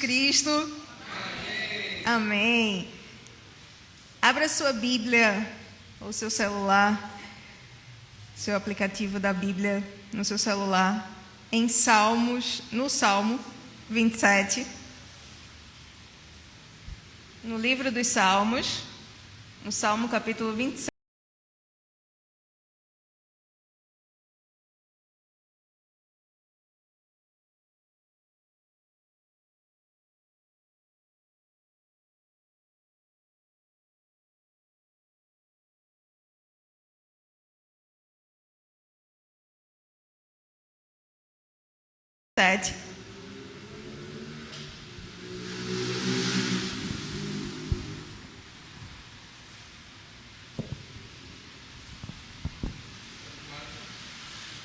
Cristo. Amém. Abra sua Bíblia ou seu celular, seu aplicativo da Bíblia no seu celular, em Salmos, no Salmo 27. No livro dos Salmos, no Salmo capítulo 27.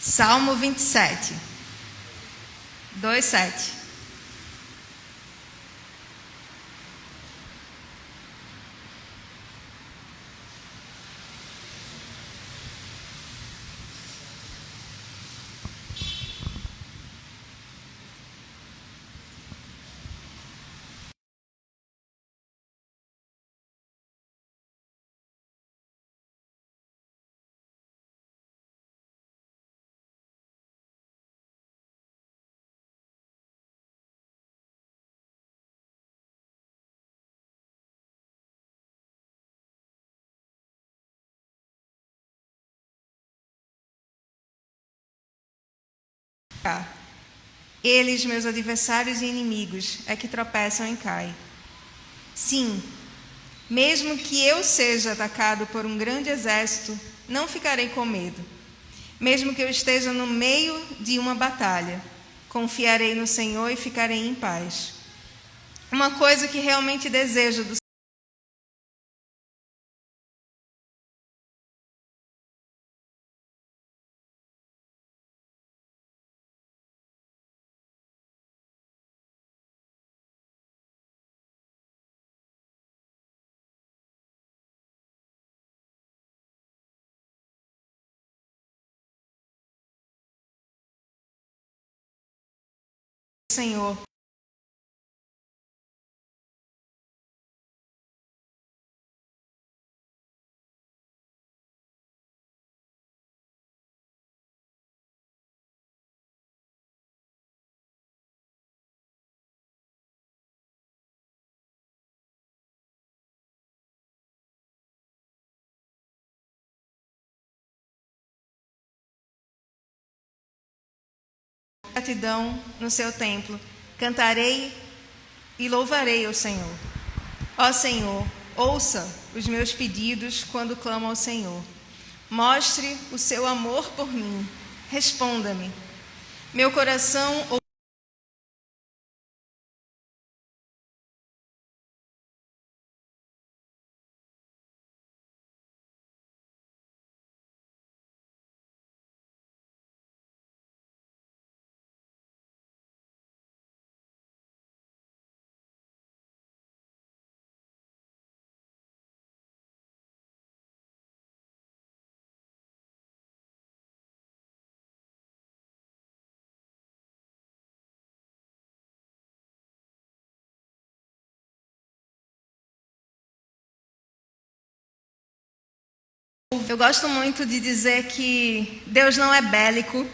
Salmo 27, 2:7. Eles, meus adversários e inimigos, é que tropeçam e caem. Sim, mesmo que eu seja atacado por um grande exército, não ficarei com medo. Mesmo que eu esteja no meio de uma batalha, confiarei no Senhor e ficarei em paz. Uma coisa que realmente desejo do Senhor. Gratidão no seu templo, cantarei e louvarei ao Senhor. Ó Senhor, ouça os meus pedidos quando clamo ao Senhor. Mostre o seu amor por mim, responda-me. Meu coração Eu gosto muito de dizer que Deus não é bélico,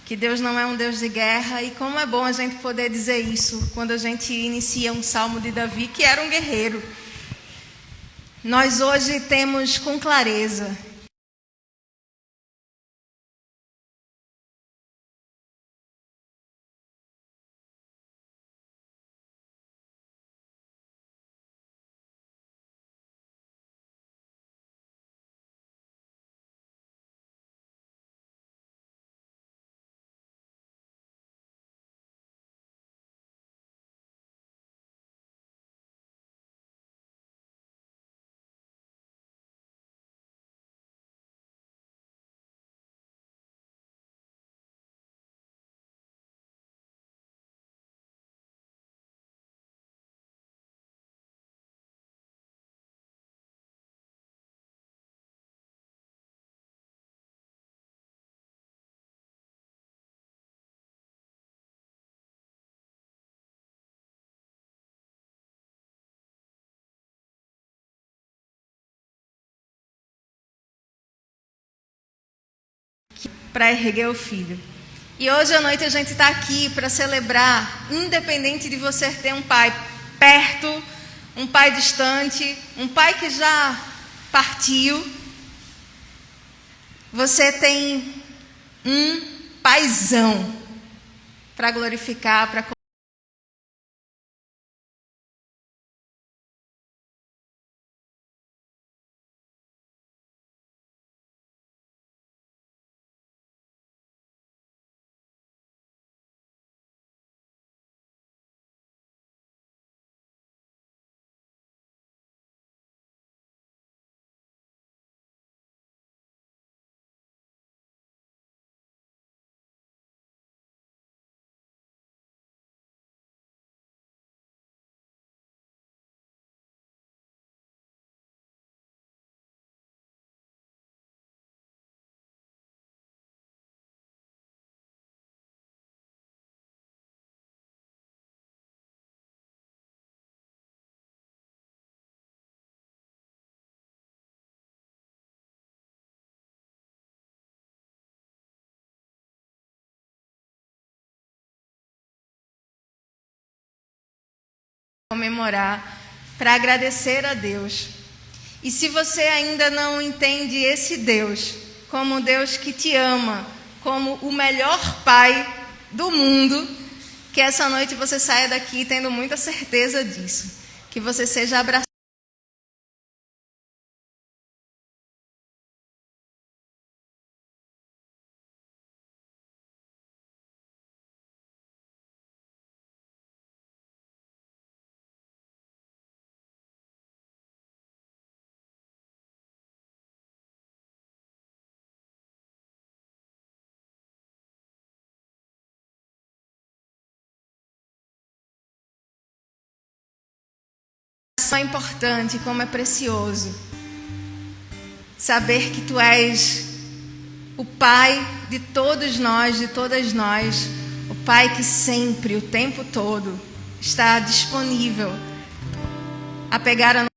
que Deus não é um Deus de guerra, e como é bom a gente poder dizer isso quando a gente inicia um salmo de Davi, que era um guerreiro. Nós hoje temos com clareza para erguer o filho. E hoje à noite a gente está aqui para celebrar, independente de você ter um pai perto, um pai distante, um pai que já partiu, você tem um paizão para glorificar, para comemorar, para agradecer a Deus. E se você ainda não entende esse Deus como um Deus que te ama, como o melhor pai do mundo, que essa noite você saia daqui tendo muita certeza disso, que você seja abraçado. É importante, como é precioso saber que tu és o Pai de todos nós, de todas nós, o Pai que sempre, o tempo todo, está disponível a pegar a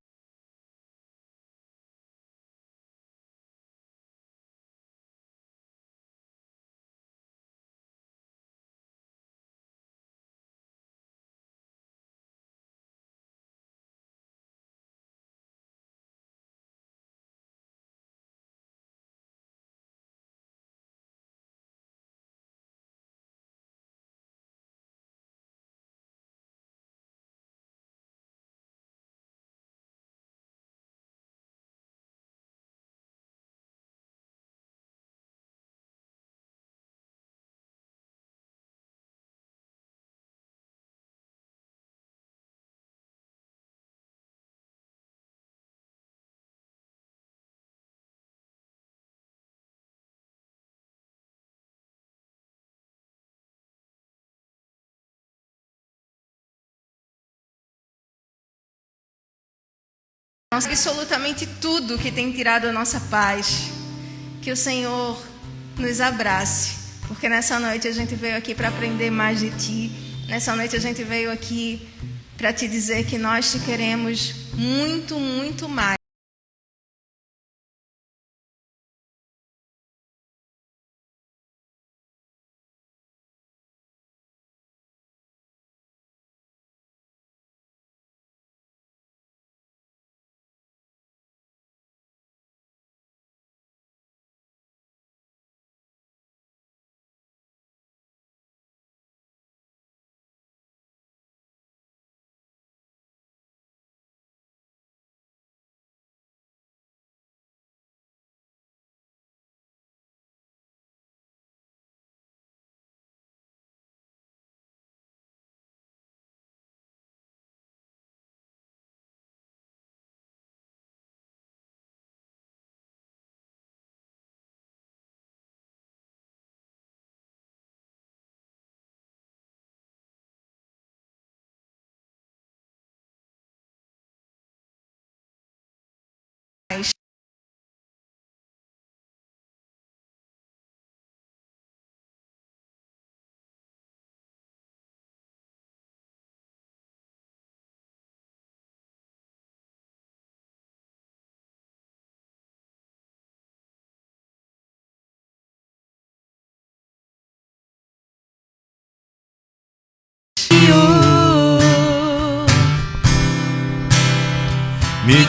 absolutamente tudo que tem tirado a nossa paz. Que o Senhor nos abrace, porque nessa noite a gente veio aqui para aprender mais de Ti. Nessa noite a gente veio aqui para Te dizer que nós Te queremos muito, muito mais.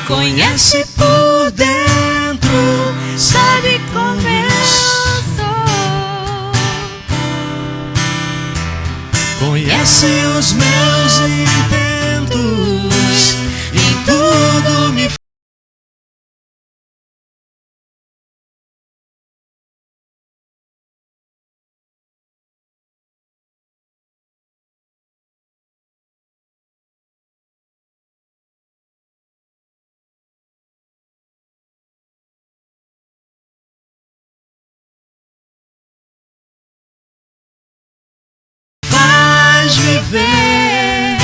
conhece por dentro, sabe como eu sou. Conhece os meus intentos e tudo me viver.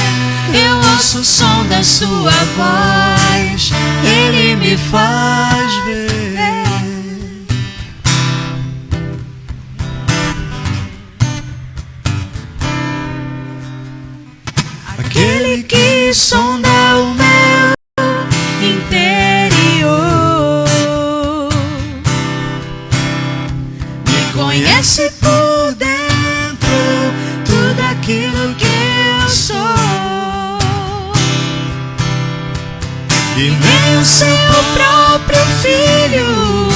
Eu ouço o som da sua voz, ele me faz ver. Aquele que sonda o meu interior me conhece por dentro, tudo aquilo que eu sou. E nem o seu próprio filho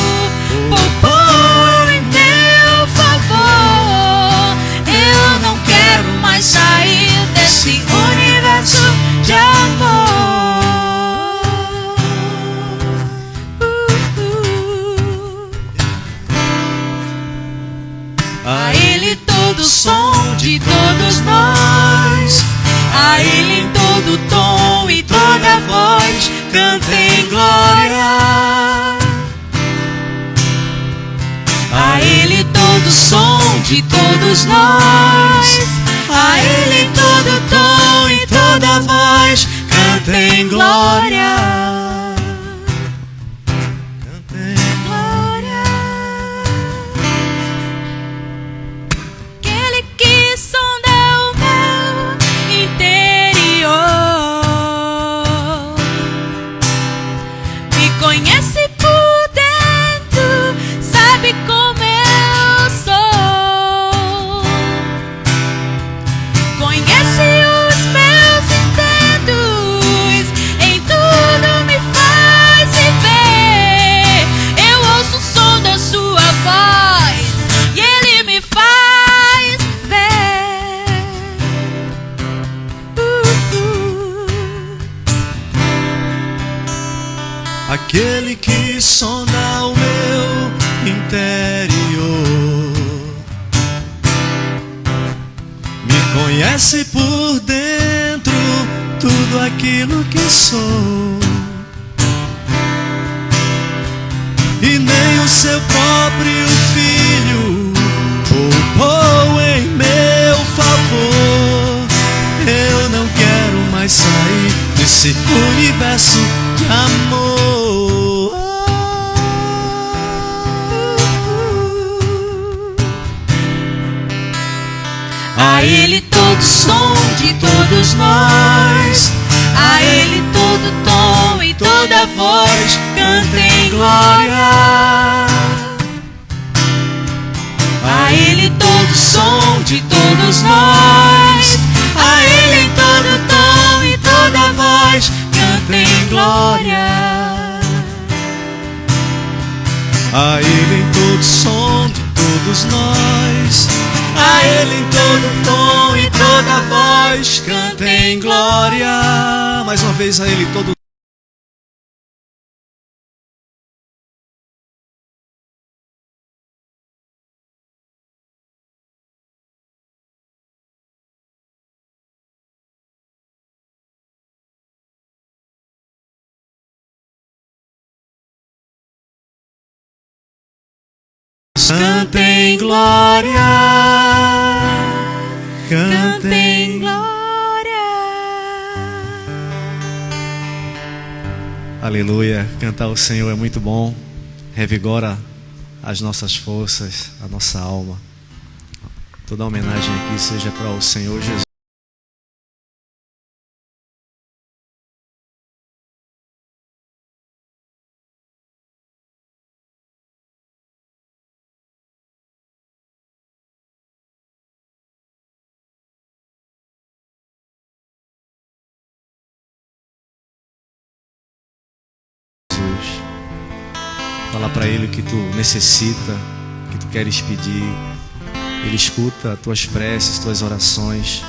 poupou em meu favor. Eu não quero mais sair desse universo de amor. A ele todo som de todos nós, a ele em todo tom e toda voz, cantem glória. A ele todo som de todos nós, a ele em todo tom e toda voz, cantem glória. Cantem glória. Aquele que sonda o meu interior me conhece por dentro, sabe como eu sou. Conhece os meus intentos, em tudo me faz viver. Eu ouço o som da sua voz e ele me faz ver. Aquele que sonda o meu interior me conhece por dentro, tudo aquilo que sou. E nem o seu próprio filho poupou em meu favor. Eu não quero mais sair desse universo de amor. A ele todo som de todos nós, a ele todo tom e toda voz, cantem glória. A ele todo som de todos nós, a ele em todo tom e toda voz, cantem glória. A ele em todo som de todos nós, a ele em todo tom e toda voz, cantem glória. Mais uma vez, a ele todo cantem glória, cantem glória. Aleluia, cantar ao Senhor é muito bom, revigora as nossas forças, a nossa alma. Toda a homenagem aqui seja para o Senhor Jesus. Fala para Ele o que tu necessita, o que tu queres pedir. Ele escuta as tuas preces, tuas orações.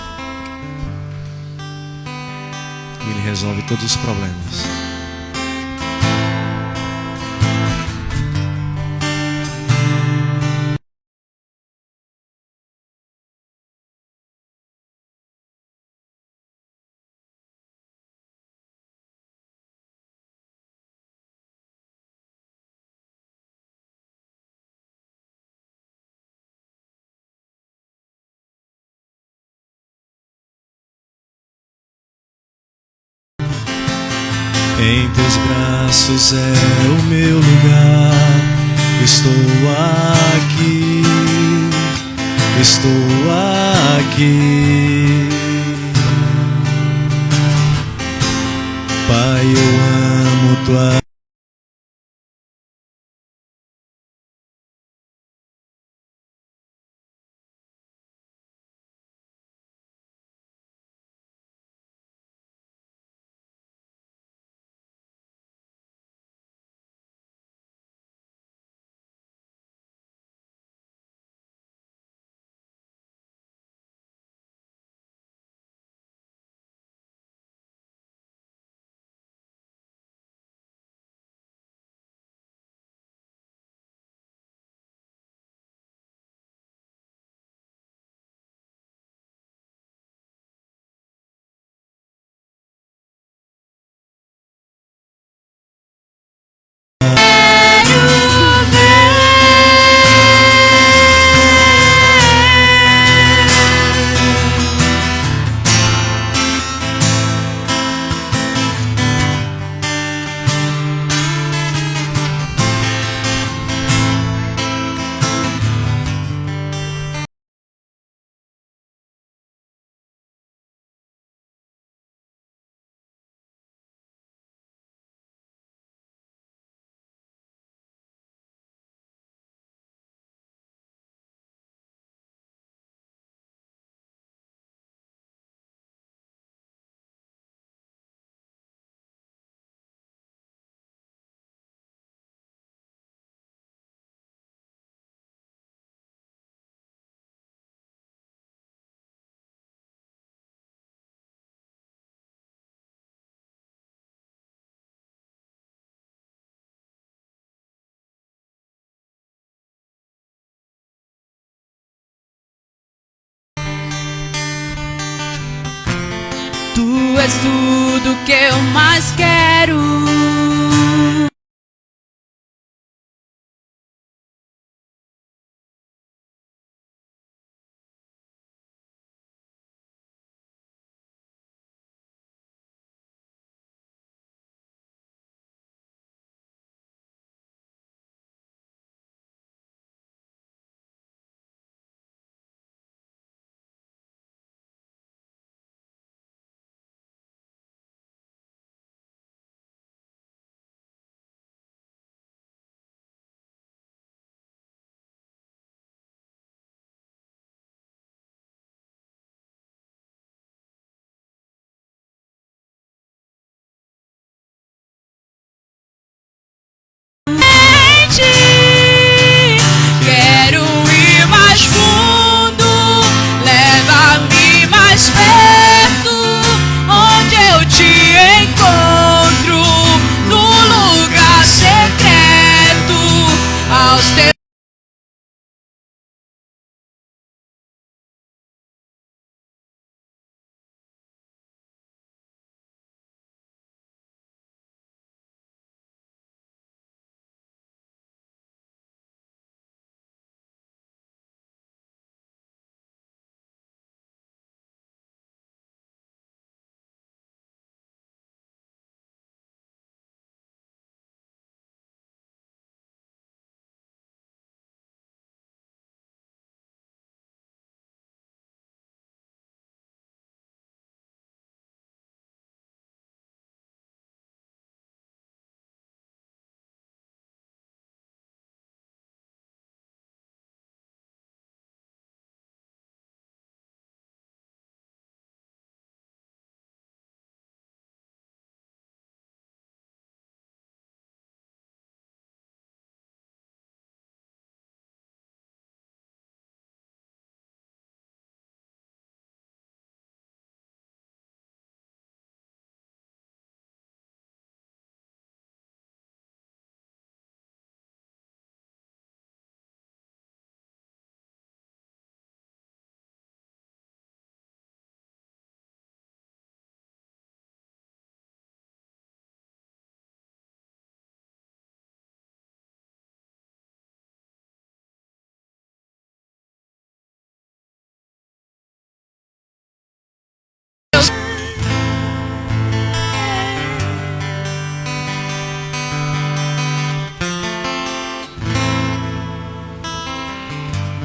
E Ele resolve todos os problemas. Em teus braços é o meu lugar. Estou aqui, estou aqui. Pai, eu amo tua Tu és tudo que eu mais quero.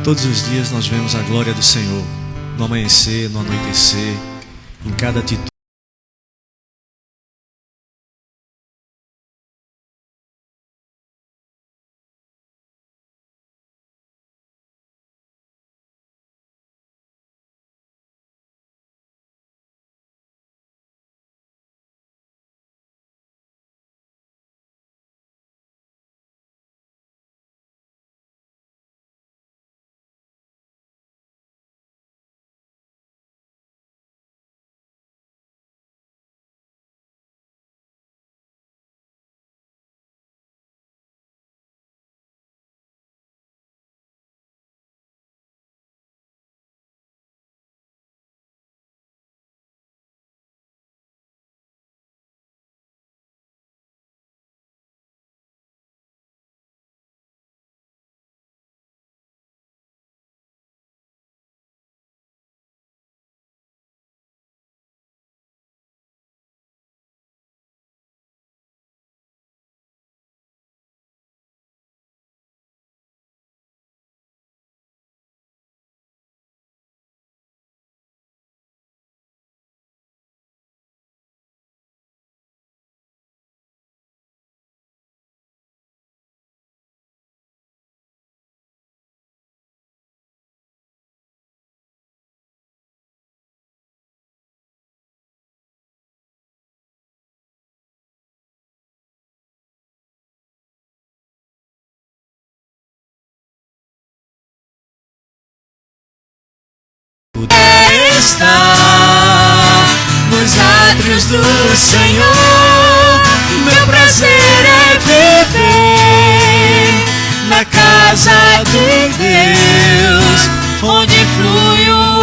Todos os dias nós vemos a glória do Senhor, no amanhecer, no anoitecer, em cada atitude. Estar nos átrios do Senhor, meu prazer é viver na casa de Deus, onde flui o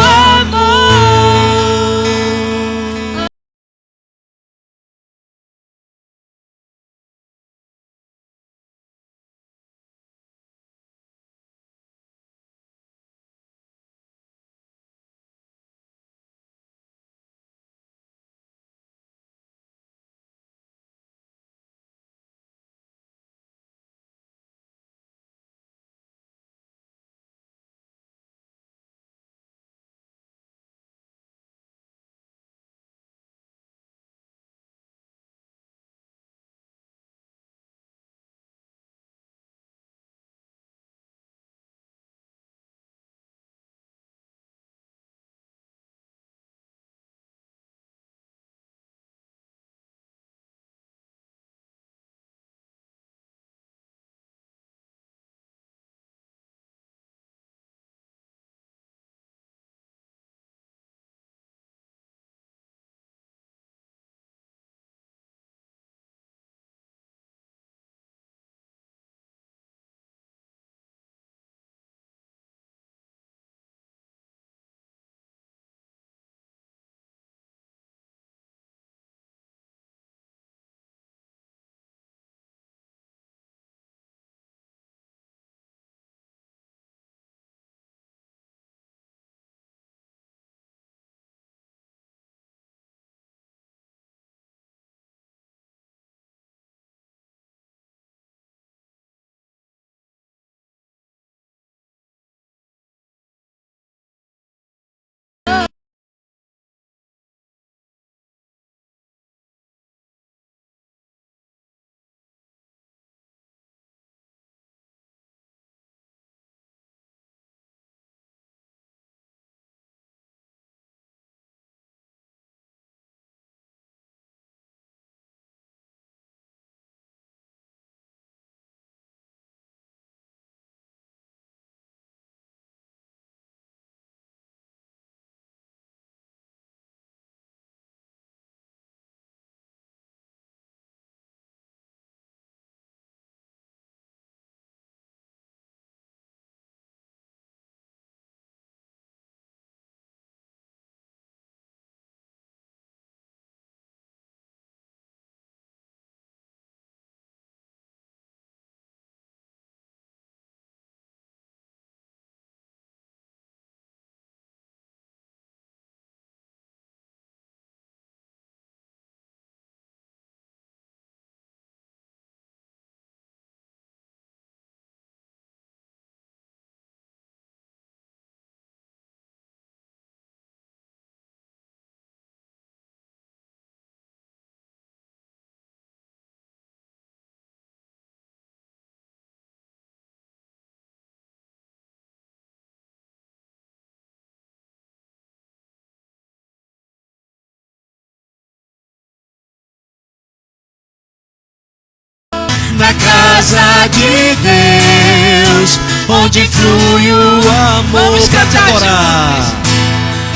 na casa de Deus, onde flui o amor. Vamos Pra te cantar adorar,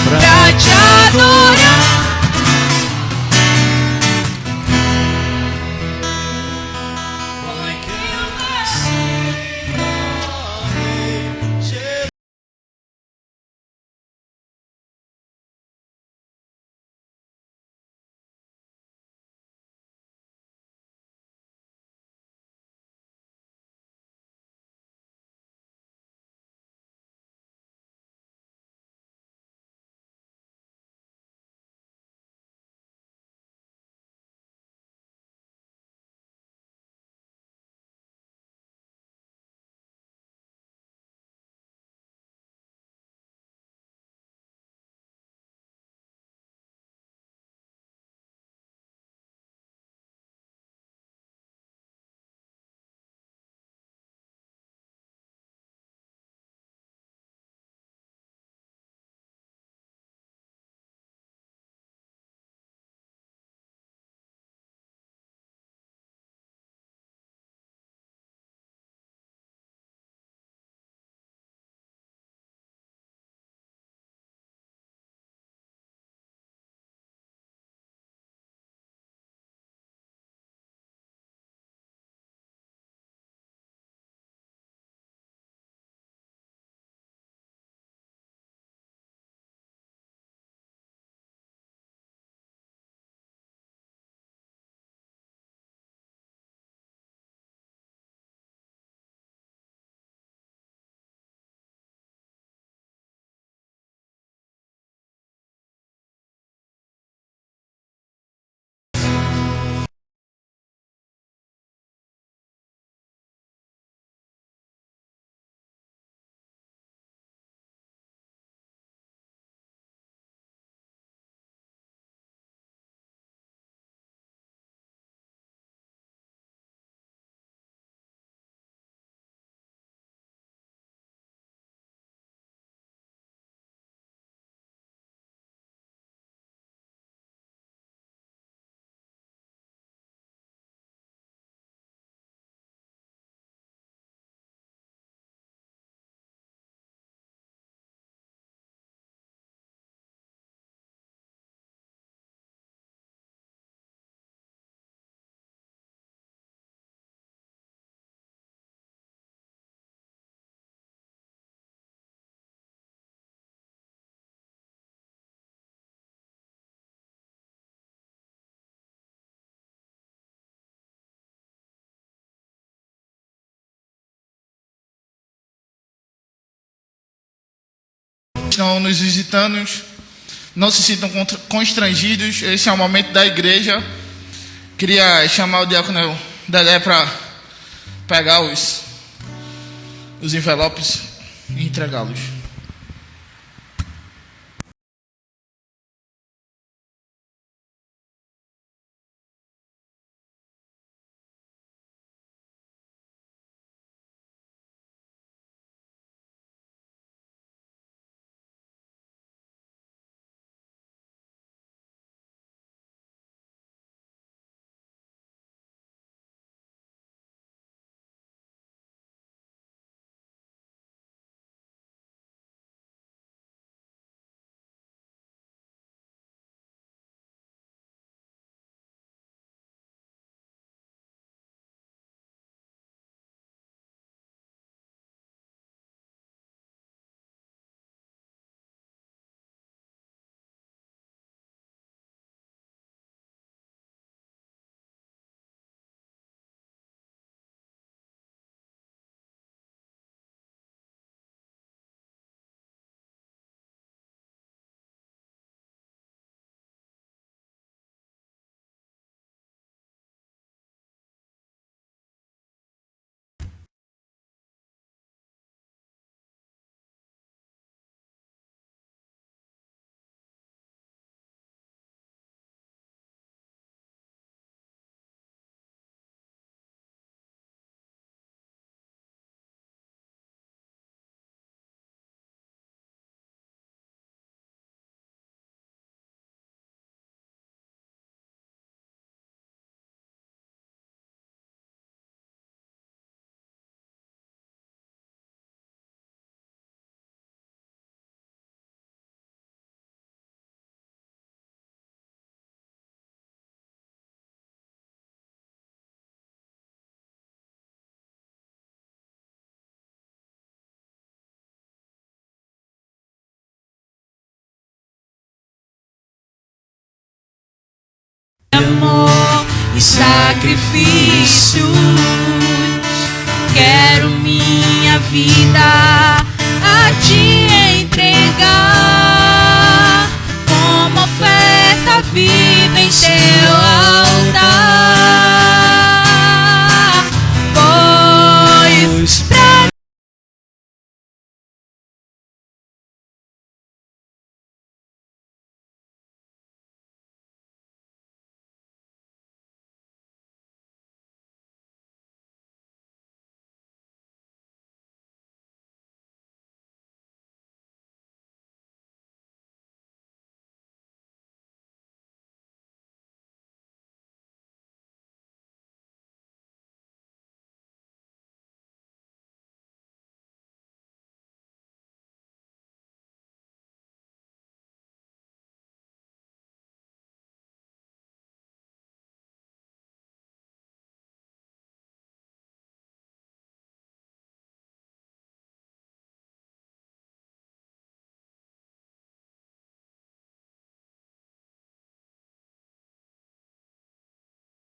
pra te adorar. Estão nos visitando, não se sintam constrangidos. Esse é o momento da igreja. Queria chamar o diácono Dedé para pegar os envelopes e entregá-los. amor e sacrifícios. Quero minha vida a te entregar como oferta viva em teu altar. Pois pra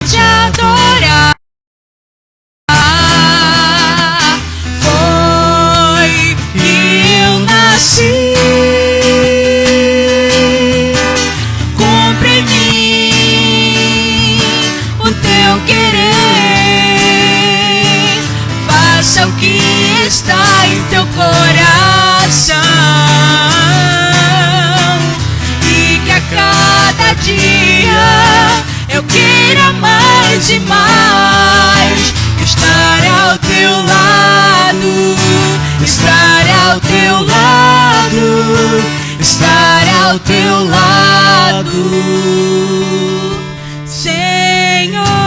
te adorar. Foi que eu nasci. Cumpre em mim o teu querer. Faça o que está em teu coração. E que a cada dia eu queira mais e mais estar ao teu lado, estar ao teu lado, estar ao teu lado, Senhor.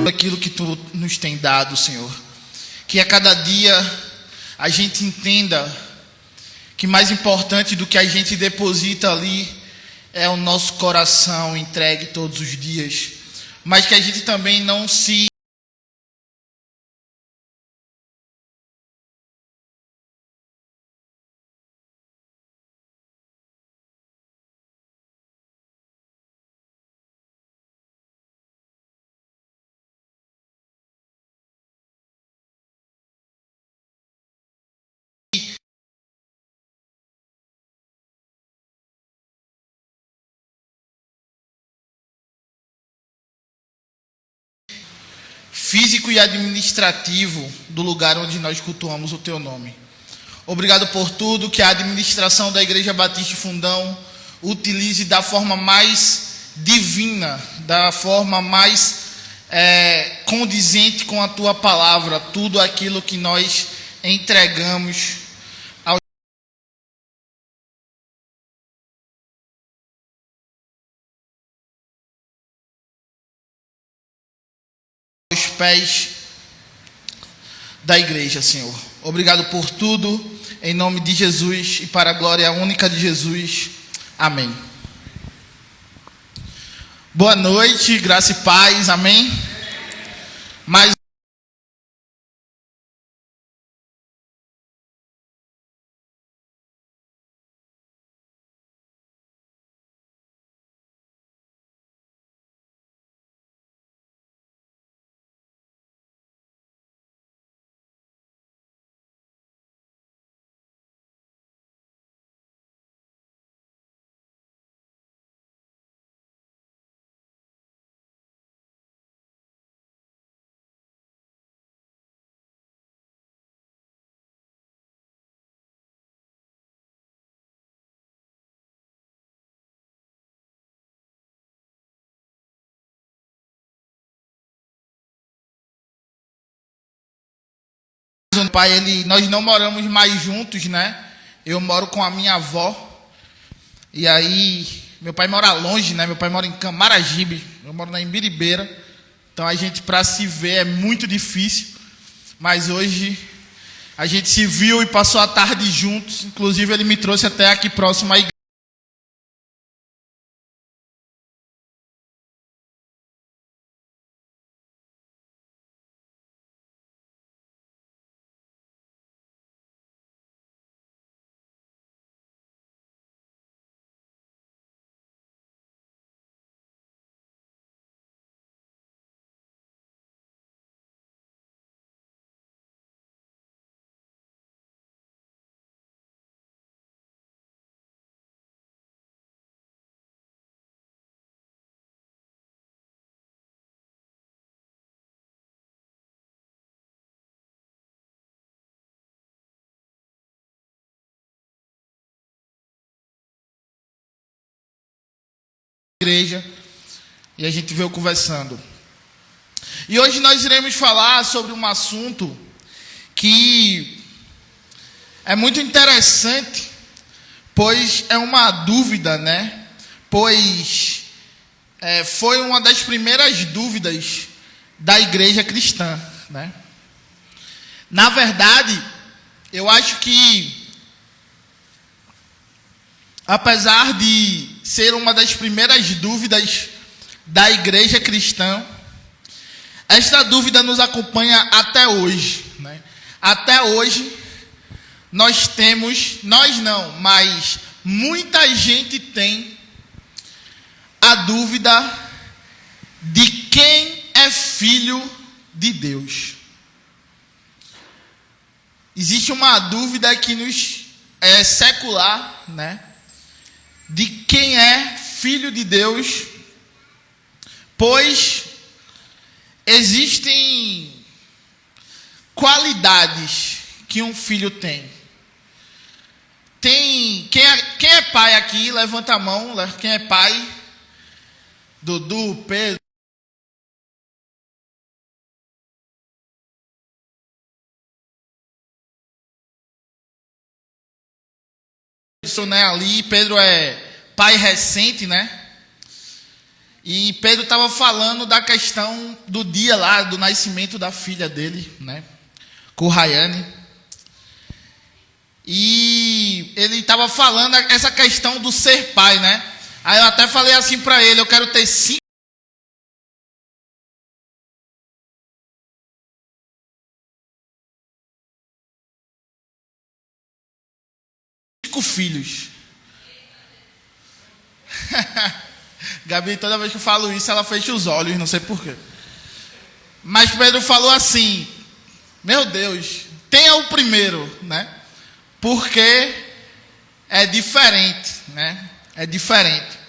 Aquilo que tu nos tem dado, Senhor, que a cada dia a gente entenda que mais importante do que a gente deposita ali é o nosso coração entregue todos os dias, mas que a gente também não se físico e administrativo do lugar onde nós cultuamos o teu nome. Obrigado por tudo que a administração da Igreja Batista Fundão utilize da forma mais divina, da forma mais condizente com a tua palavra, tudo aquilo que nós entregamos aos pés da igreja, Senhor. Obrigado por tudo, em nome de Jesus e para a glória única de Jesus. Amém. Boa noite, graça e paz, amém. Mais pai, nós não moramos mais juntos, né? Eu moro com a minha avó. E aí, meu pai mora longe, né? Meu pai mora em Camaragibe. Eu moro na Imbiribeira, então a gente, para se ver, é muito difícil. Mas hoje a gente se viu e passou a tarde juntos. Inclusive ele me trouxe até aqui próximo à igreja. E a gente veio conversando. E hoje nós iremos falar sobre um assunto que é muito interessante, pois é uma dúvida, né? Pois foi uma das primeiras dúvidas da igreja cristã, né? Na verdade, eu acho que, apesar de ser uma das primeiras dúvidas da igreja cristã, esta dúvida nos acompanha até hoje, né? Até hoje, nós não, mas muita gente tem a dúvida de quem é filho de Deus. Existe uma dúvida que nos é secular, né? De quem é filho de Deus, pois existem qualidades que um filho tem. Quem é pai aqui, levanta a mão. Quem é pai? Dudu, Pedro. Isso, né? Ali, Pedro é pai recente, né? E Pedro estava falando da questão do dia lá, do nascimento da filha dele, né? Com Rayane. E ele estava falando essa questão do ser pai, né? Aí eu até falei assim para ele: eu quero ter 5 filhos. Gabi, toda vez que eu falo isso, ela fecha os olhos, não sei porquê. Mas Pedro falou assim: meu Deus, tenha o primeiro, né? Porque é diferente, né? É diferente.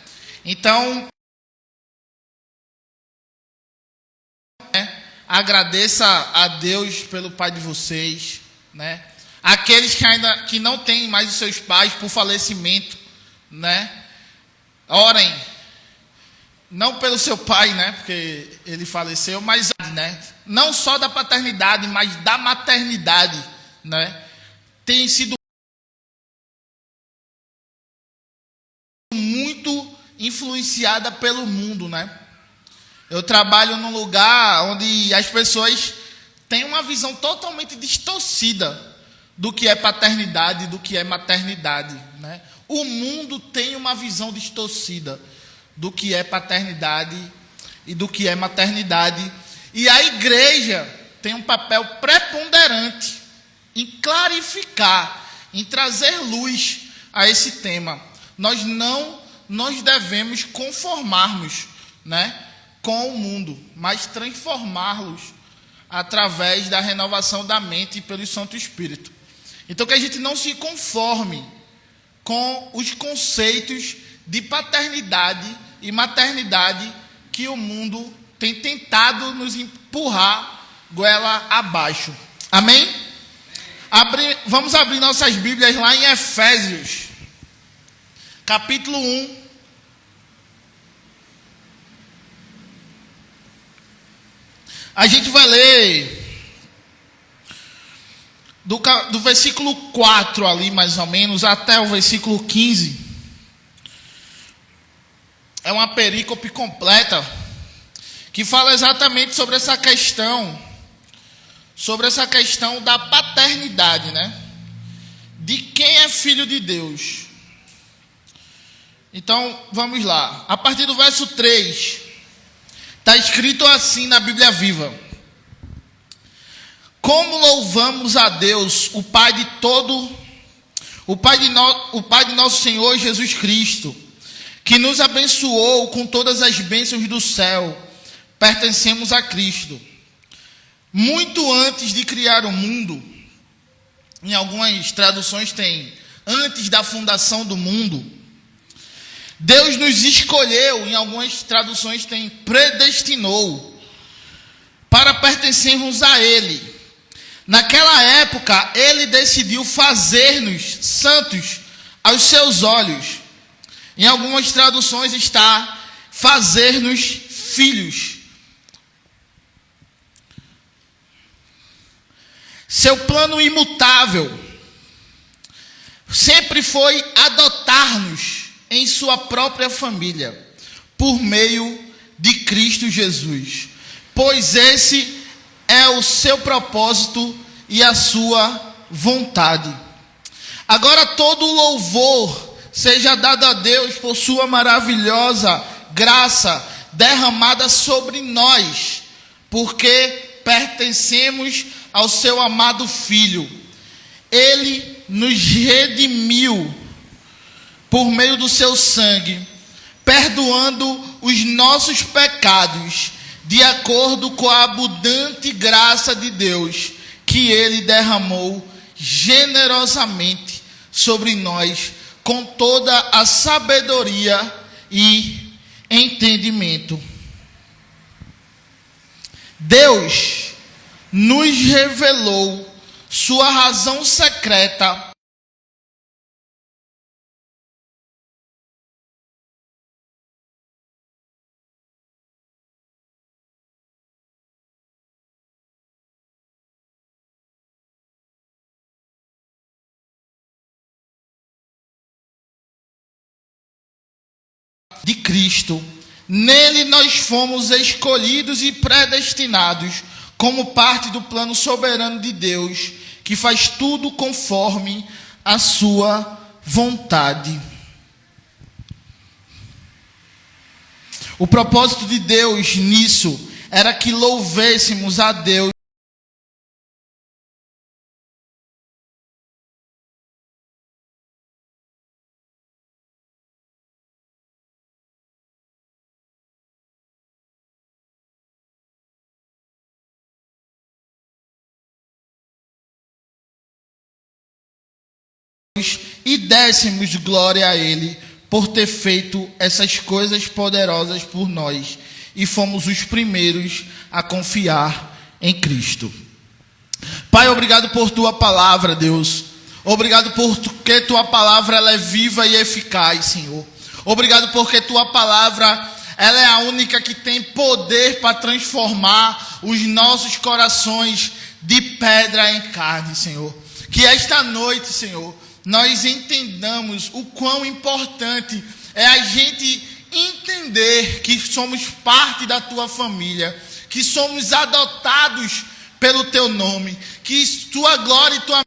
Então, agradeça a Deus pelo pai de vocês, né? Aqueles que não têm mais os seus pais por falecimento, né? Orem, não pelo seu pai, né? Porque ele faleceu, mas, né? Não só da paternidade, mas da maternidade, né? Tem sido muito influenciada pelo mundo, né? Eu trabalho num lugar onde as pessoas têm uma visão totalmente distorcida do que é paternidade, do que é maternidade, né? O mundo tem uma visão distorcida do que é paternidade e do que é maternidade. E a igreja tem um papel preponderante em clarificar, em trazer luz a esse tema. Nós não nos devemos conformarmos, né, com o mundo, mas transformá-los através da renovação da mente e pelo Santo Espírito. Então, que a gente não se conforme com os conceitos de paternidade e maternidade que o mundo tem tentado nos empurrar goela abaixo. Amém? Vamos abrir nossas Bíblias lá em Efésios, capítulo 1. A gente vai ler do versículo 4 ali, mais ou menos, até o versículo 15. É uma perícope completa, que fala exatamente sobre essa questão da paternidade, né? De quem é filho de Deus. Então, vamos lá. A partir do verso 3, está escrito assim na Bíblia Viva: como louvamos a Deus, o Pai de nosso Senhor Jesus Cristo, que nos abençoou com todas as bênçãos do céu. Pertencemos a Cristo. Muito antes de criar o mundo, em algumas traduções tem antes da fundação do mundo, Deus nos escolheu, em algumas traduções tem predestinou, para pertencermos a Ele. Naquela época, Ele decidiu fazer-nos santos aos seus olhos. Em algumas traduções está fazer-nos filhos. Seu plano imutável sempre foi adotar-nos em sua própria família, por meio de Cristo Jesus, pois esse é o seu propósito e a sua vontade. Agora todo louvor seja dado a Deus por sua maravilhosa graça derramada sobre nós, porque pertencemos ao seu amado Filho. Ele nos redimiu por meio do seu sangue, perdoando os nossos pecados, de acordo com a abundante graça de Deus, que Ele derramou generosamente sobre nós, com toda a sabedoria e entendimento. Deus nos revelou sua razão secreta de Cristo. Nele nós fomos escolhidos e predestinados como parte do plano soberano de Deus, que faz tudo conforme a sua vontade. O propósito de Deus nisso era que louvéssemos a Deus e dessemos glória a Ele por ter feito essas coisas poderosas por nós, e fomos os primeiros a confiar em Cristo. Pai, obrigado por tua palavra, Deus. Obrigado porque tua palavra ela é viva e eficaz, Senhor. Obrigado porque tua palavra ela é a única que tem poder para transformar os nossos corações de pedra em carne, Senhor. Que esta noite, Senhor, nós entendamos o quão importante é a gente entender que somos parte da tua família, que somos adotados pelo teu nome, que tua glória e tua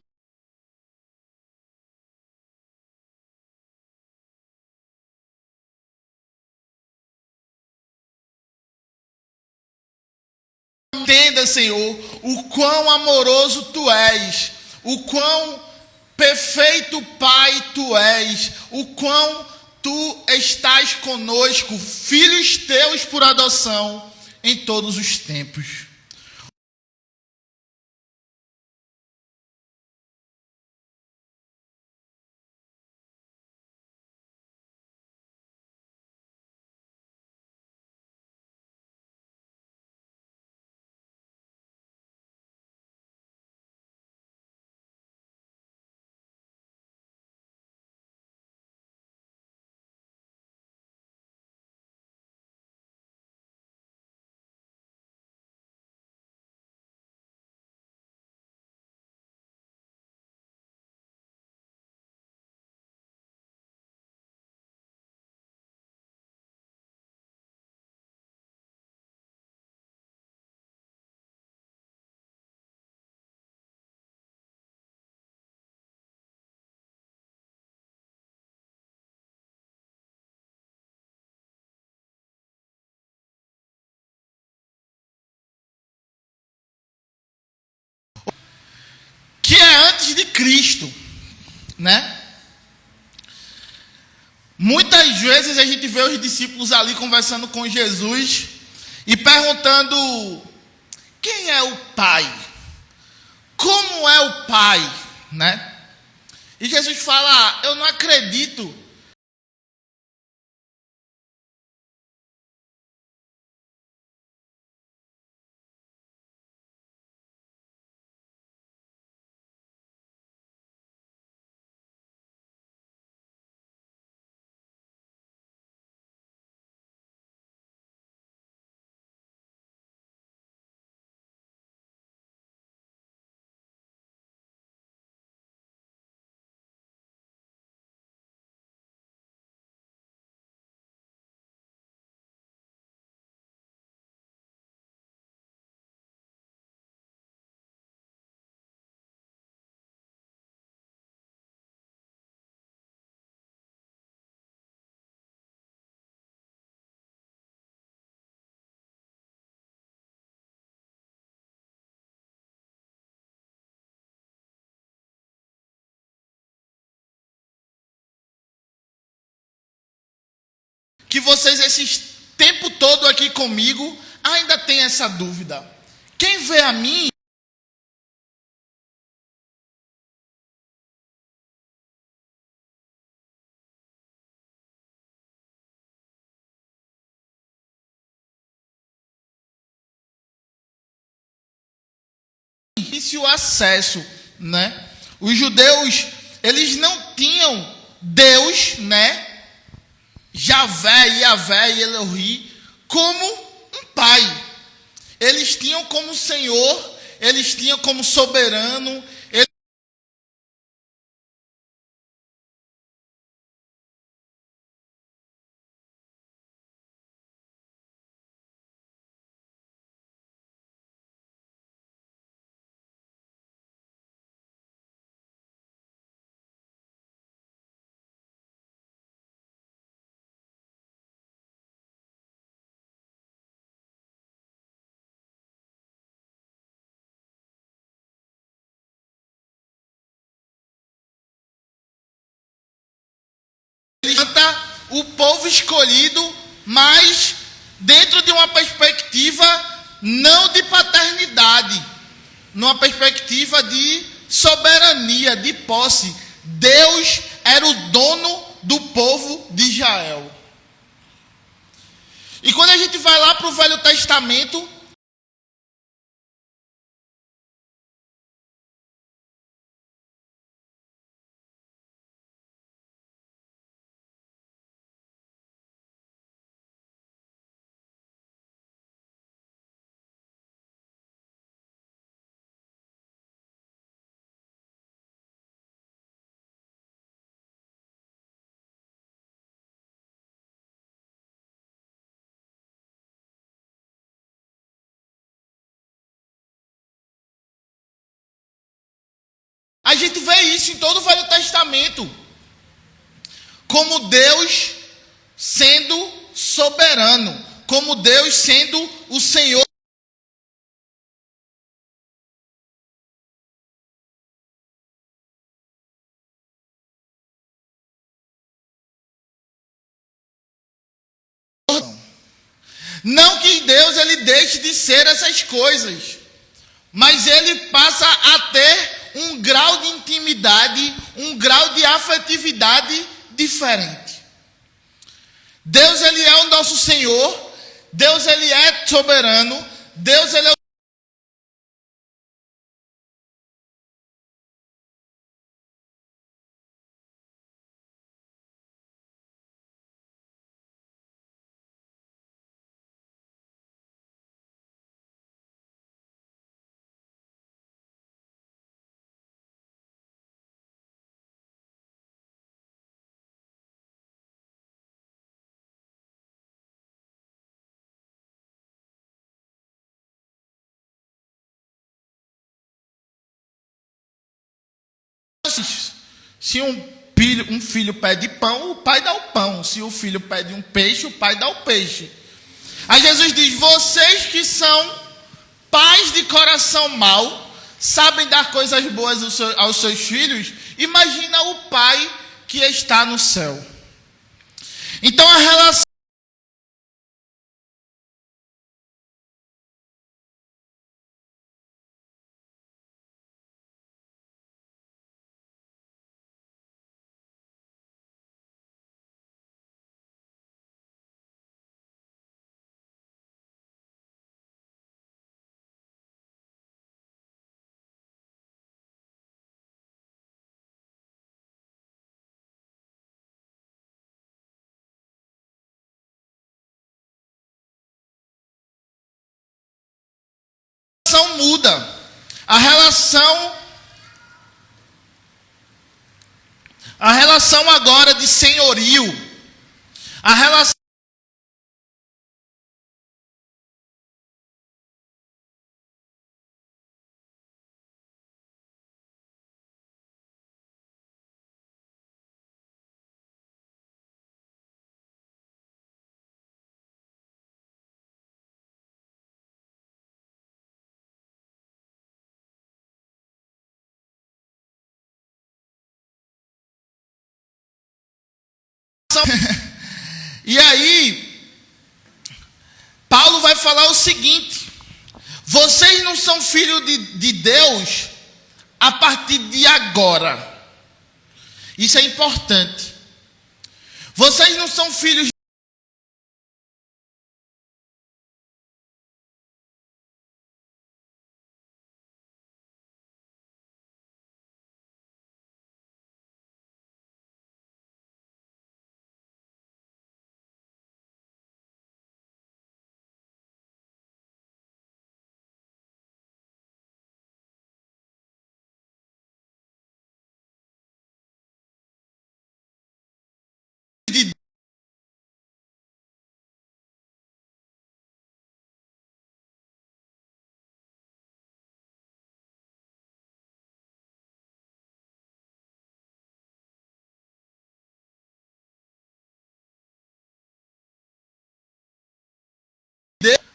entenda, Senhor, o quão amoroso tu és, o quão perfeito Pai tu és, o quão tu estás conosco, filhos teus por adoção, em todos os tempos. antes de Cristo, né? Muitas vezes a gente vê os discípulos ali conversando com Jesus e perguntando: quem é o Pai? Como é o Pai, né? E Jesus fala: eu não acredito que vocês, esse tempo todo aqui comigo, ainda tem essa dúvida. Quem vê a mim o acesso, né? Os judeus, eles não tinham Deus, né? Yahvé e Elohim como um pai. Eles tinham como Senhor, eles tinham como soberano. O povo escolhido, mas dentro de uma perspectiva não de paternidade, numa perspectiva de soberania, de posse. Deus era o dono do povo de Israel. E quando a gente vai lá para o Velho Testamento, a gente vê isso em todo o Velho Testamento, como Deus sendo soberano, como Deus sendo o Senhor. Não que Deus ele deixe de ser essas coisas, mas ele passa a ter um grau de intimidade, um grau de afetividade diferente. Deus ele é o nosso Senhor, Deus ele é soberano, Deus ele é se um filho pede pão, o pai dá o pão. Se o filho pede um peixe, o pai dá o peixe. Aí Jesus diz: vocês que são pais de coração mau, sabem dar coisas boas aos seus filhos, imagina o Pai que está no céu. Então a relação muda. A relação agora de senhorio, a relação E aí, Paulo vai falar o seguinte: vocês não são filhos de Deus a partir de agora. Isso é importante. Vocês não são filhos de Deus.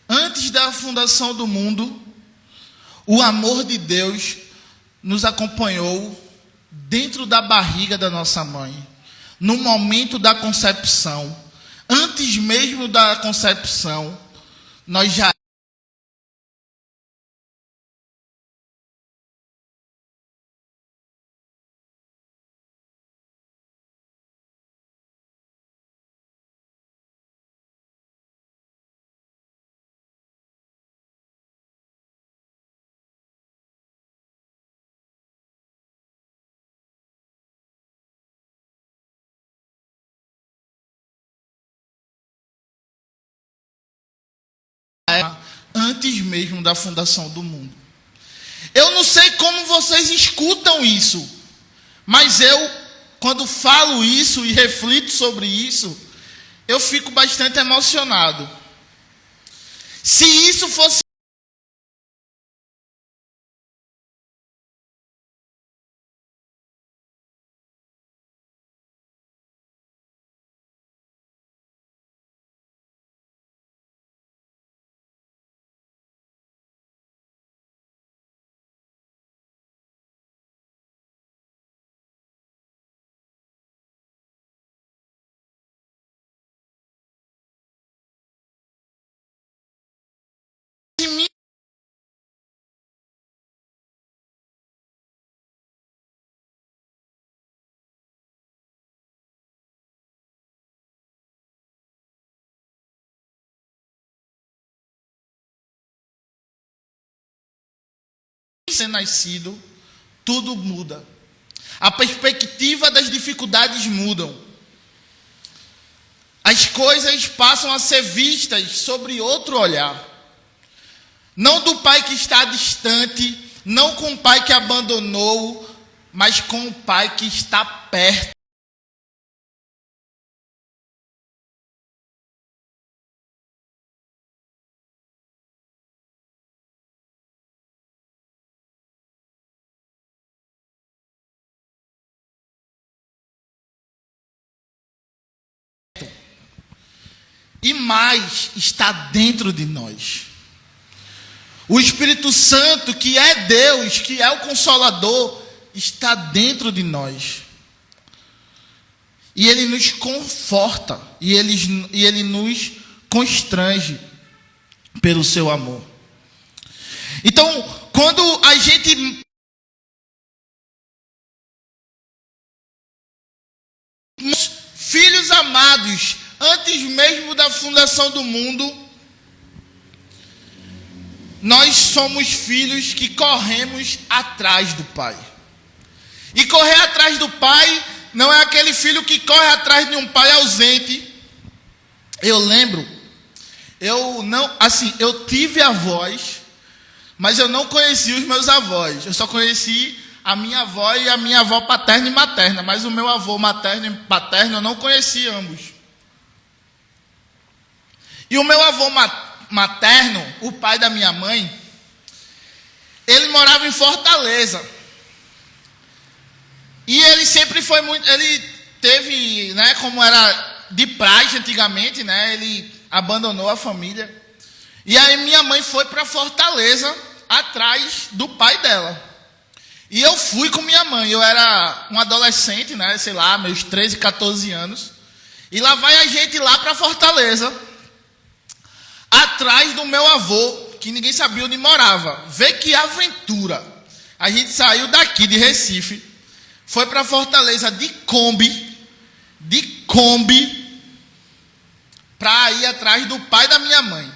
Antes da fundação do mundo, o amor de Deus nos acompanhou dentro da barriga da nossa mãe, no momento da concepção. Antes mesmo da concepção, nós já antes mesmo da fundação do mundo. Eu não sei como vocês escutam isso, mas eu, quando falo isso e reflito sobre isso, eu fico bastante emocionado. Se isso fosse ser nascido, tudo muda. A perspectiva das dificuldades mudam. As coisas passam a ser vistas sobre outro olhar. Não do pai que está distante, não com o pai que abandonou, mas com o pai que está perto. E mais, está dentro de nós. O Espírito Santo, que é Deus, que é o Consolador, está dentro de nós. E Ele nos conforta, e Ele nos constrange pelo seu amor. Então, quando a gente filhos amados, antes mesmo da fundação do mundo, nós somos filhos que corremos atrás do Pai. E correr atrás do Pai não é aquele filho que corre atrás de um pai ausente. Eu lembro, eu tive avós, mas eu não conheci os meus avós. Eu só conheci a minha avó e a minha avó paterna e materna, mas o meu avô materno e paterno eu não conheci ambos. E o meu avô materno, o pai da minha mãe, ele morava em Fortaleza. E ele sempre foi muito, ele teve, né, como era de praxe antigamente, né, ele abandonou a família. E aí minha mãe foi para Fortaleza atrás do pai dela. E eu fui com minha mãe, eu era um adolescente, né, sei lá, meus 13, 14 anos. E lá vai a gente lá para Fortaleza, atrás do meu avô, que ninguém sabia onde morava. Vê que aventura. A gente saiu daqui de Recife, foi para Fortaleza de Kombi, para ir atrás do pai da minha mãe.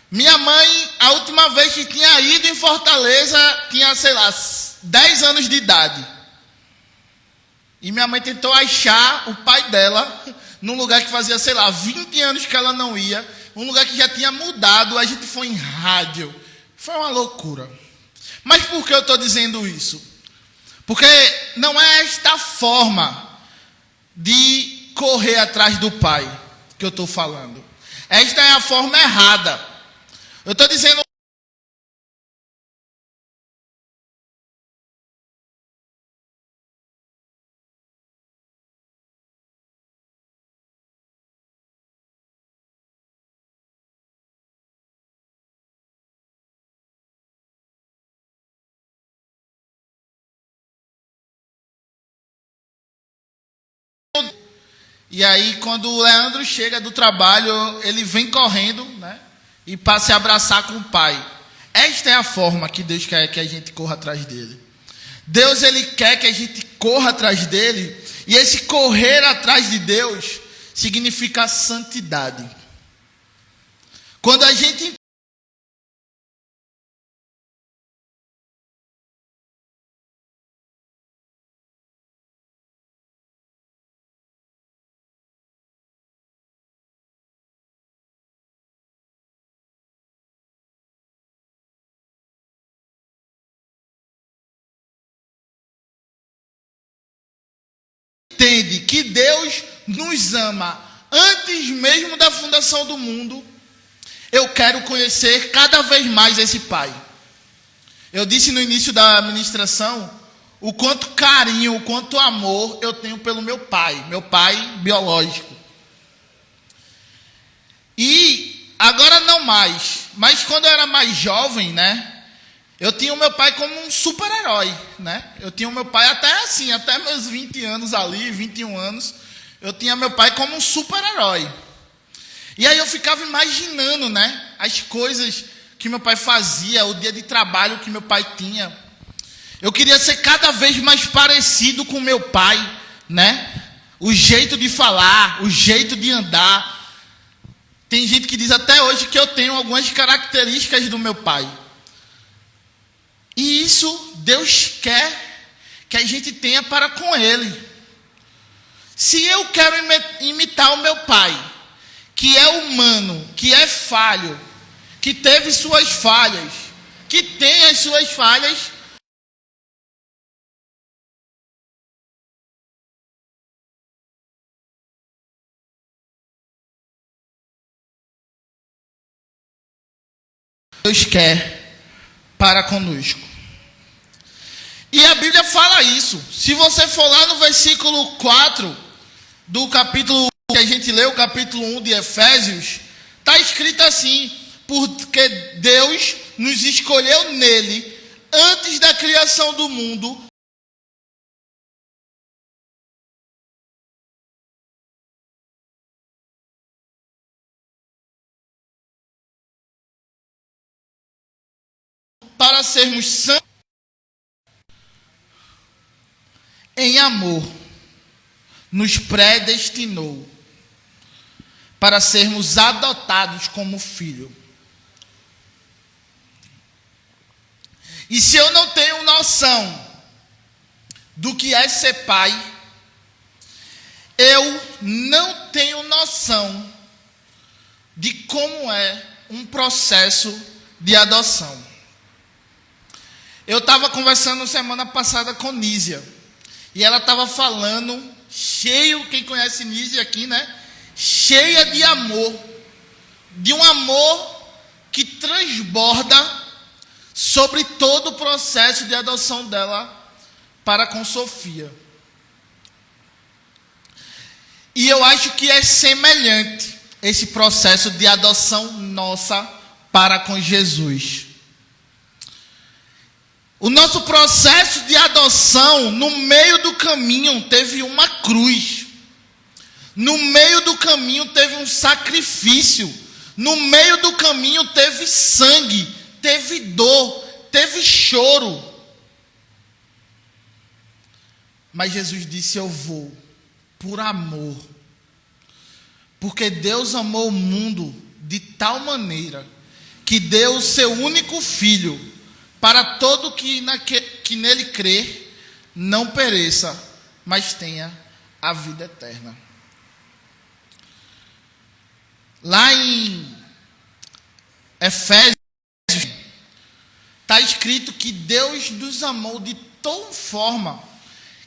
Minha mãe, a última vez que tinha ido em Fortaleza, tinha, sei lá, 10 anos de idade. E minha mãe tentou achar o pai dela num lugar que fazia, sei lá, 20 anos que ela não ia, um lugar que já tinha mudado. A gente foi em rádio. Foi uma loucura. Mas por que eu estou dizendo isso? Porque não é esta forma de correr atrás do pai que eu estou falando. Esta é a forma errada. Eu estou dizendo E aí, quando o Leandro chega do trabalho, ele vem correndo, né? E passa a se abraçar com o pai. Esta é a forma que Deus quer que a gente corra atrás dele. Deus, ele quer que a gente corra atrás dele. E esse correr atrás de Deus significa santidade. Quando a gente entende que Deus nos ama antes mesmo da fundação do mundo, eu quero conhecer cada vez mais esse Pai. Eu disse no início da ministração o quanto carinho, o quanto amor eu tenho pelo meu pai biológico. E agora não mais, mas quando eu era mais jovem, né? Eu tinha o meu pai como um super-herói, né? Eu tinha o meu pai até meus 20 anos ali, 21 anos, eu tinha meu pai como um super-herói. E aí eu ficava imaginando, né? As coisas que meu pai fazia, o dia de trabalho que meu pai tinha. Eu queria ser cada vez mais parecido com meu pai, né? O jeito de falar, o jeito de andar. Tem gente que diz até hoje que eu tenho algumas características do meu pai. E isso Deus quer que a gente tenha para com Ele. Se eu quero imitar o meu pai, que é humano, que é falho, que teve suas falhas, que tem as suas falhas, Deus quer para conosco. E a Bíblia fala isso. Se você for lá no versículo 4 do capítulo que a gente leu, capítulo 1 de Efésios, está escrito assim: porque Deus nos escolheu nele antes da criação do mundo para sermos santos em amor, nos predestinou para sermos adotados como filho. E se eu não tenho noção do que é ser pai, eu não tenho noção de como é um processo de adoção. Eu estava conversando semana passada com Nízia, e ela estava falando, quem conhece Nízia aqui, né? Cheia de amor, de um amor que transborda sobre todo o processo de adoção dela para com Sofia. E eu acho que é semelhante esse processo de adoção nossa para com Jesus. O nosso processo de adoção, no meio do caminho, teve uma cruz. No meio do caminho teve um sacrifício. No meio do caminho teve sangue, teve dor, teve choro. Mas Jesus disse: eu vou por amor. Porque Deus amou o mundo de tal maneira que deu o seu único filho, para todo que nele crer, não pereça, mas tenha a vida eterna. Lá em Efésios, está escrito que Deus nos amou de tal forma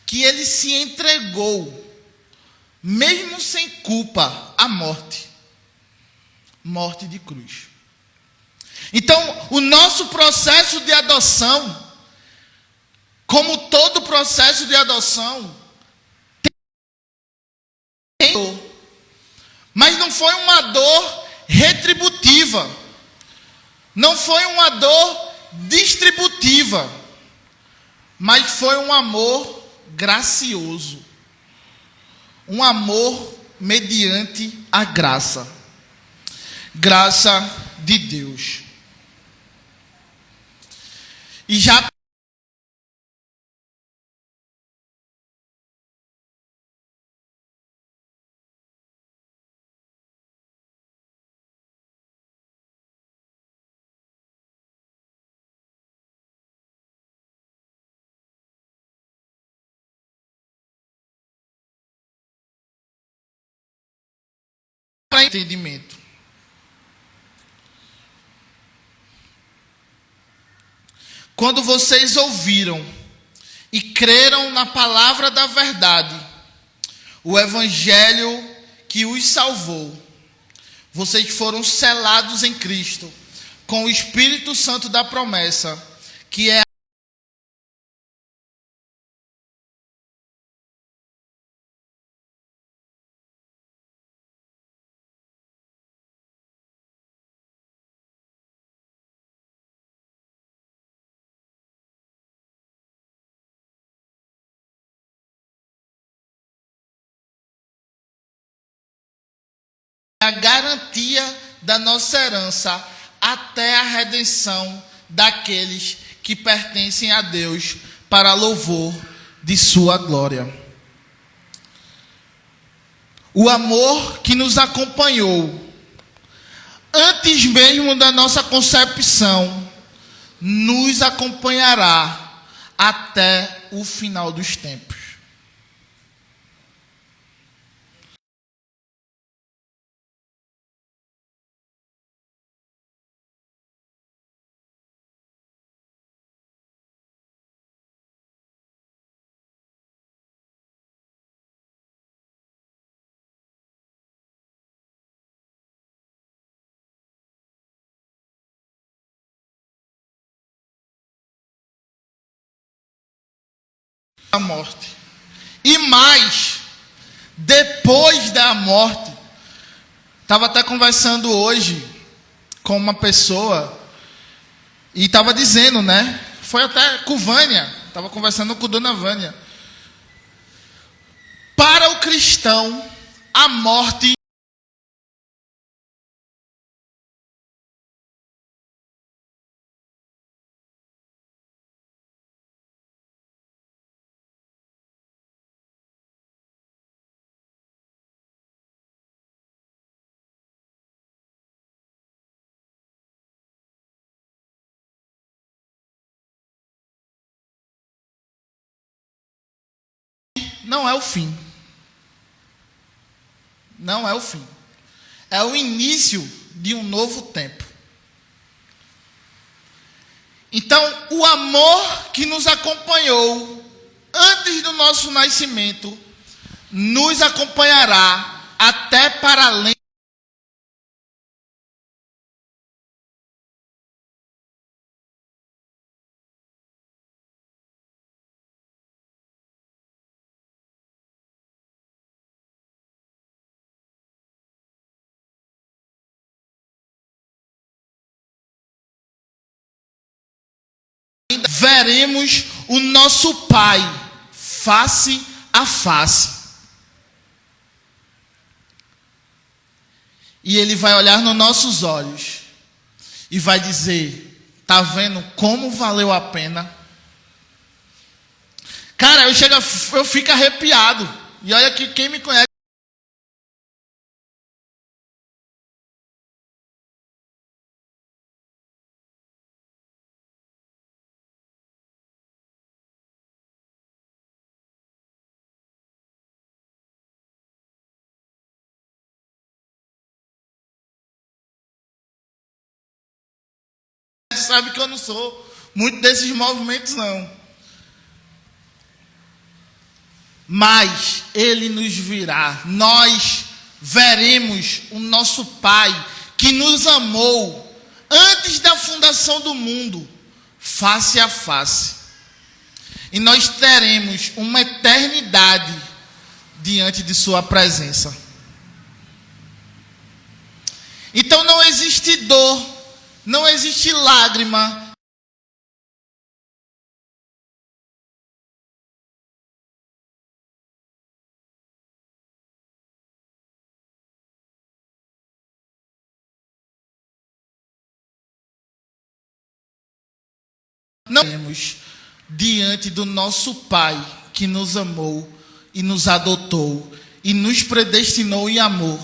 que Ele se entregou, mesmo sem culpa, à morte. Morte de cruz. Então, o nosso processo de adoção, como todo processo de adoção, tem dor. Mas não foi uma dor retributiva. Não foi uma dor distributiva. Mas foi um amor gracioso. Um amor mediante a graça. Graça de Deus. E já para entendimento. Quando vocês ouviram e creram na palavra da verdade, o evangelho que os salvou, vocês foram selados em Cristo com o Espírito Santo da promessa, que é a garantia da nossa herança até a redenção daqueles que pertencem a Deus, para louvor de sua glória. O amor que nos acompanhou antes mesmo da nossa concepção nos acompanhará até o final dos tempos. A morte. E mais, depois da morte, estava até conversando hoje com uma pessoa, E estava dizendo, né? Foi até com Vânia, estava conversando com Dona Vânia. Para o cristão, a morte não é o fim. Não é o fim. É o início de um novo tempo. Então, o amor que nos acompanhou antes do nosso nascimento nos acompanhará até para além. Veremos o nosso Pai face a face. E Ele vai olhar nos nossos olhos e vai dizer: tá vendo como valeu a pena? Cara, eu fico arrepiado. E olha que quem me conhece sabe que eu não sou muito desses movimentos, não. Mas Ele nos virá. Nós veremos o nosso Pai que nos amou antes da fundação do mundo, face a face. E nós teremos uma eternidade diante de sua presença. Então não existe dor, não existe lágrima. Não temos diante do nosso Pai que nos amou e nos adotou e nos predestinou em amor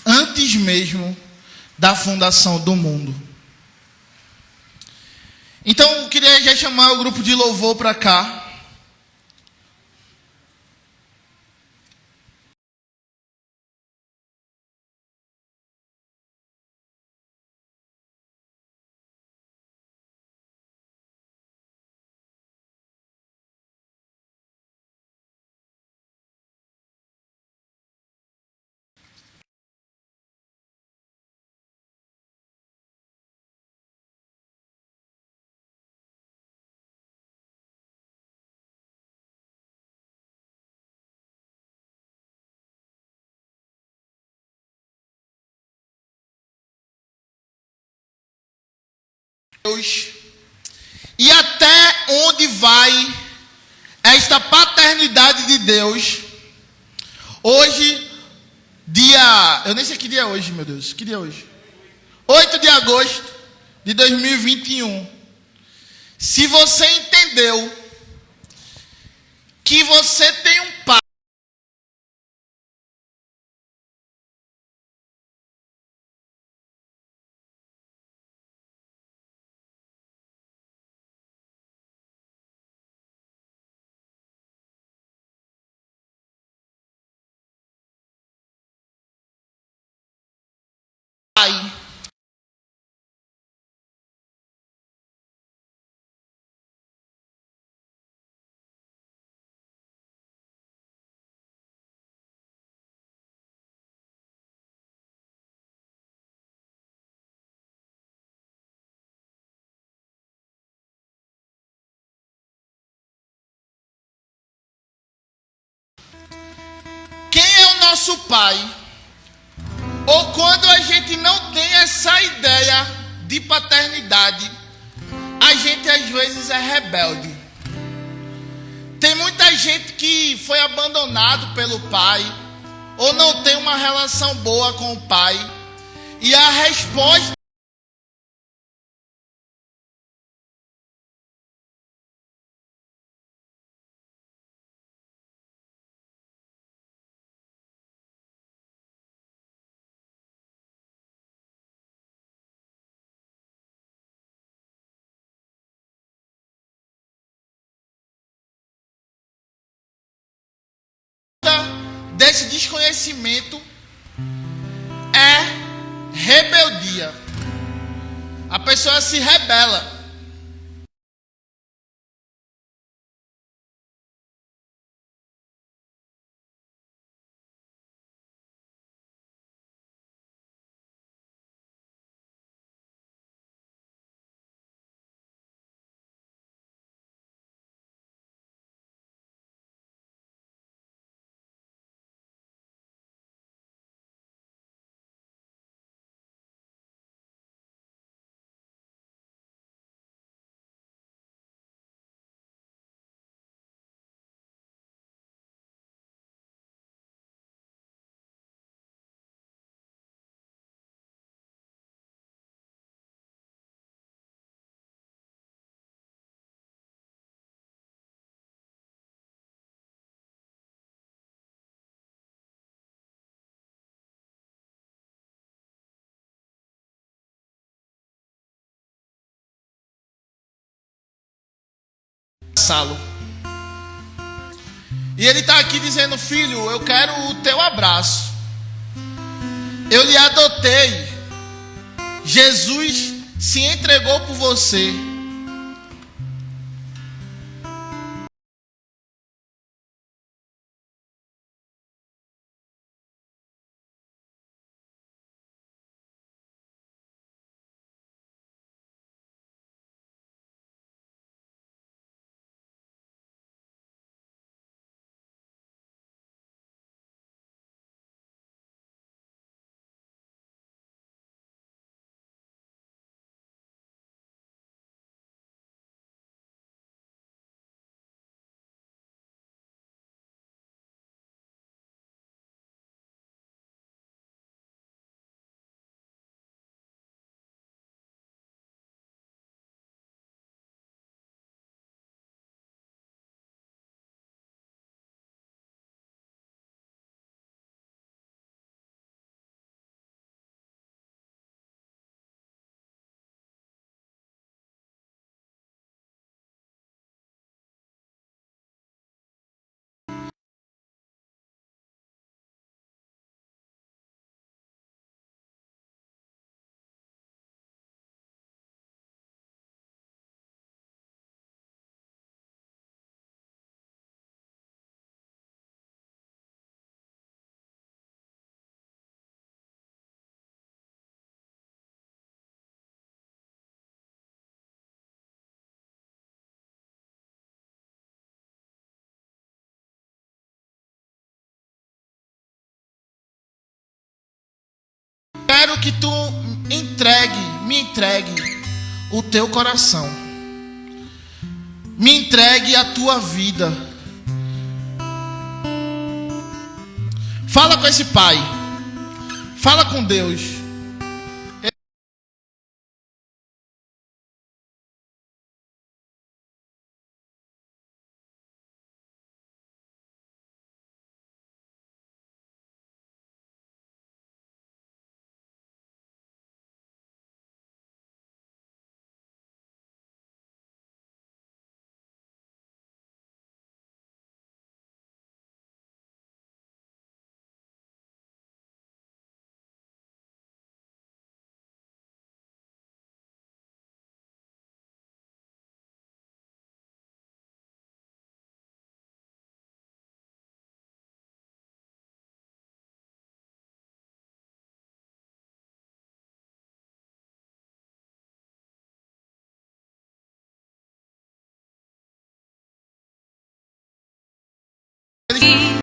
antes mesmo da fundação do mundo. Então, eu queria já chamar o grupo de louvor para cá. Deus. E até onde vai esta paternidade de Deus? Hoje, eu nem sei que dia é hoje, meu Deus. Que dia é hoje? 8 de agosto de 2021. Se você entendeu que você tem um pai nosso pai, ou quando a gente não tem essa ideia de paternidade, a gente às vezes é rebelde. Tem muita gente que foi abandonado pelo pai, ou não tem uma relação boa com o pai, e a resposta desse desconhecimento é rebeldia. A pessoa se rebela. E ele está aqui dizendo: filho, eu quero o teu abraço. Eu lhe adotei. Jesus se entregou por você. Quero que tu me entregue o teu coração. Me entregue a tua vida. Fala com esse pai. Fala com Deus.